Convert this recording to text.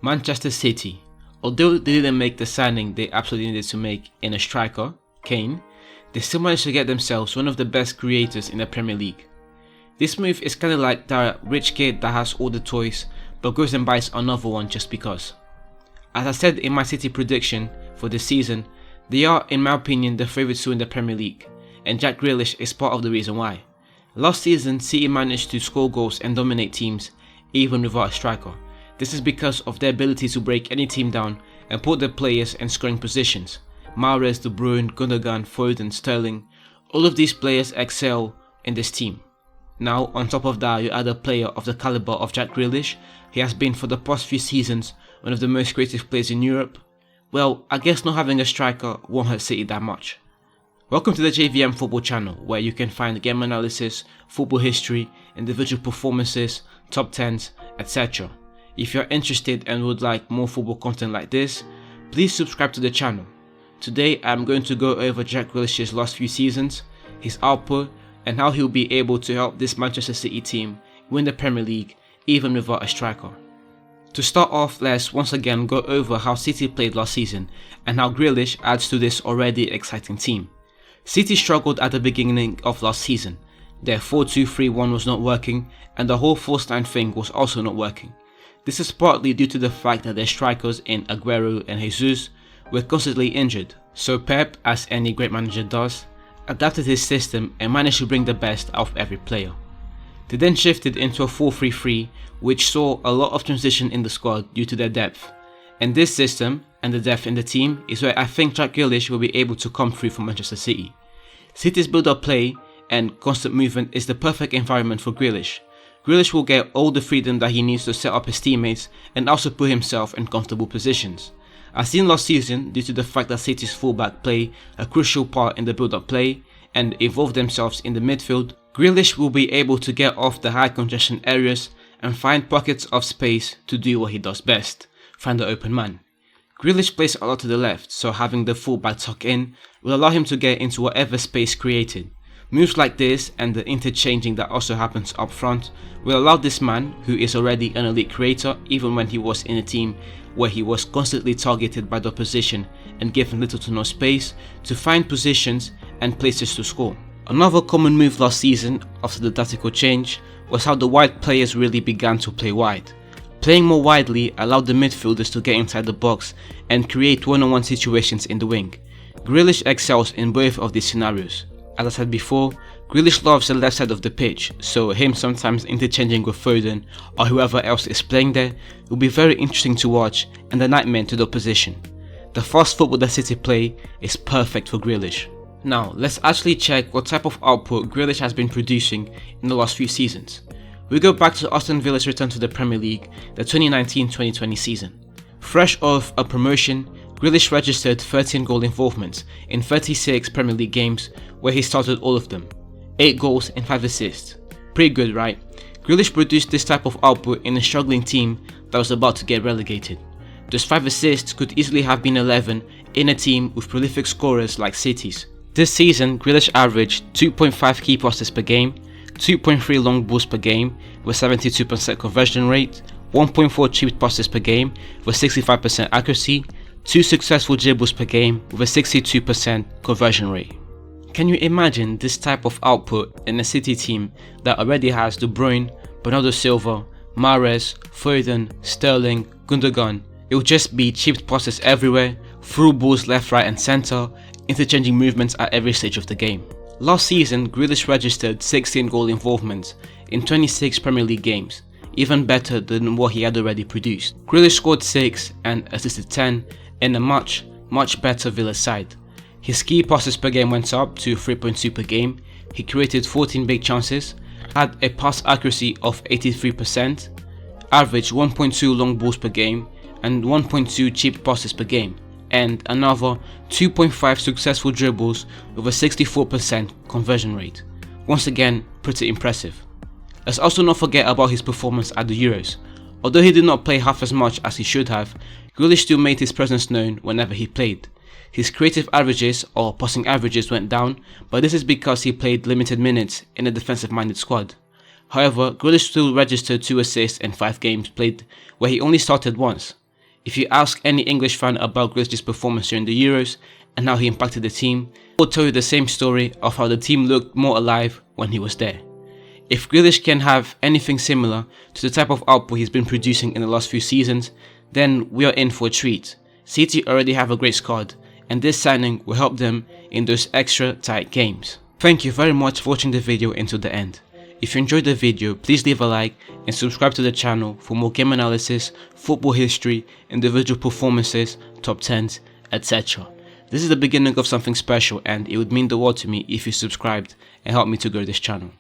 Manchester City. Although they didn't make the signing they absolutely needed to make in a striker, Kane, they still managed to get themselves one of the best creators in the Premier League. This move is kinda like that rich kid that has all the toys but goes and buys another one just because. As I said in my City prediction for this season, they are in my opinion the favourites to win the Premier League, and Jack Grealish is part of the reason why. Last season City managed to score goals and dominate teams even without a striker. This is because of their ability to break any team down and put their players in scoring positions. Mahrez, De Bruyne, Gundogan, Foden, Sterling, all of these players excel in this team. Now on top of that you add a player of the caliber of Jack Grealish. He has been for the past few seasons one of the most creative players in Europe. Well, I guess not having a striker won't hurt City that much. Welcome to the JVM Football channel, where you can find game analysis, football history, individual performances, top 10s, etc. If you're interested and would like more football content like this, please subscribe to the channel. Today I'm going to go over Jack Grealish's last few seasons, his output, and how he'll be able to help this Manchester City team win the Premier League even without a striker. To start off, let's once again go over how City played last season and how Grealish adds to this already exciting team. City struggled at the beginning of last season. Their 4-2-3-1 was not working and the whole false line thing was also not working. This is partly due to the fact that their strikers in Aguero and Jesus were constantly injured, so Pep, as any great manager does, adapted his system and managed to bring the best out of every player. They then shifted into a 4-3-3, which saw a lot of transition in the squad due to their depth. And this system and the depth in the team is where I think Jack Grealish will be able to come through for Manchester City. City's build-up play and constant movement is the perfect environment for Grealish. Grealish will get all the freedom that he needs to set up his teammates and also put himself in comfortable positions. As seen last season, due to the fact that City's fullback play a crucial part in the build-up play and evolve themselves in the midfield, Grealish will be able to get off the high congestion areas and find pockets of space to do what he does best, find the open man. Grealish plays a lot to the left, so having the fullback tuck in will allow him to get into whatever space created. Moves like this and the interchanging that also happens up front will allow this man, who is already an elite creator even when he was in a team where he was constantly targeted by the opposition and given little to no space, to find positions and places to score. Another common move last season after the tactical change was how the wide players really began to play wide. Playing more widely allowed the midfielders to get inside the box and create one-on-one situations in the wing. Grealish excels in both of these scenarios. As I said before, Grealish loves the left side of the pitch, so him sometimes interchanging with Foden or whoever else is playing there will be very interesting to watch and a nightmare to the opposition. The fast football that City play is perfect for Grealish. Now let's actually check what type of output Grealish has been producing in the last few seasons. We go back to Aston Villa's return to the Premier League, the 2019-2020 season. Fresh off a promotion, Grealish registered 13 goal involvements in 36 Premier League games where he started all of them. 8 goals and 5 assists. Pretty good, right? Grealish produced this type of output in a struggling team that was about to get relegated. Those 5 assists could easily have been 11 in a team with prolific scorers like City's. This season, Grealish averaged 2.5 key passes per game, 2.3 long balls per game with 72% conversion rate, 1.4 cheap passes per game with 65% accuracy, 2 successful dribbles per game with a 62% conversion rate. Can you imagine this type of output in a City team that already has De Bruyne, Bernardo Silva, Mahrez, Foden, Sterling, Gundogan? It will just be cheap passes everywhere, through balls left, right and centre, interchanging movements at every stage of the game. Last season, Grealish registered 16 goal involvements in 26 Premier League games, even better than what he had already produced. Grealish scored 6 and assisted 10 in a much better Villa side. His key passes per game went up to 3.2 per game, he created 14 big chances, had a pass accuracy of 83%, averaged 1.2 long balls per game and 1.2 cheap passes per game, and another 2.5 successful dribbles with a 64% conversion rate. Once again, pretty impressive. Let's also not forget about his performance at the Euros. Although he did not play half as much as he should have, Grealish still made his presence known whenever he played. His creative averages or passing averages went down, but this is because he played limited minutes in a defensive-minded squad. However, Grealish still registered 2 assists in 5 games played where he only started once. If you ask any English fan about Grealish's performance during the Euros and how he impacted the team, they'll tell you the same story of how the team looked more alive when he was there. If Grealish can have anything similar to the type of output he's been producing in the last few seasons, then we are in for a treat. City already have a great squad, and this signing will help them in those extra tight games. Thank you very much for watching the video until the end. If you enjoyed the video, please leave a like and subscribe to the channel for more game analysis, football history, individual performances, top 10s, etc. This is the beginning of something special, and it would mean the world to me if you subscribed and helped me to grow this channel.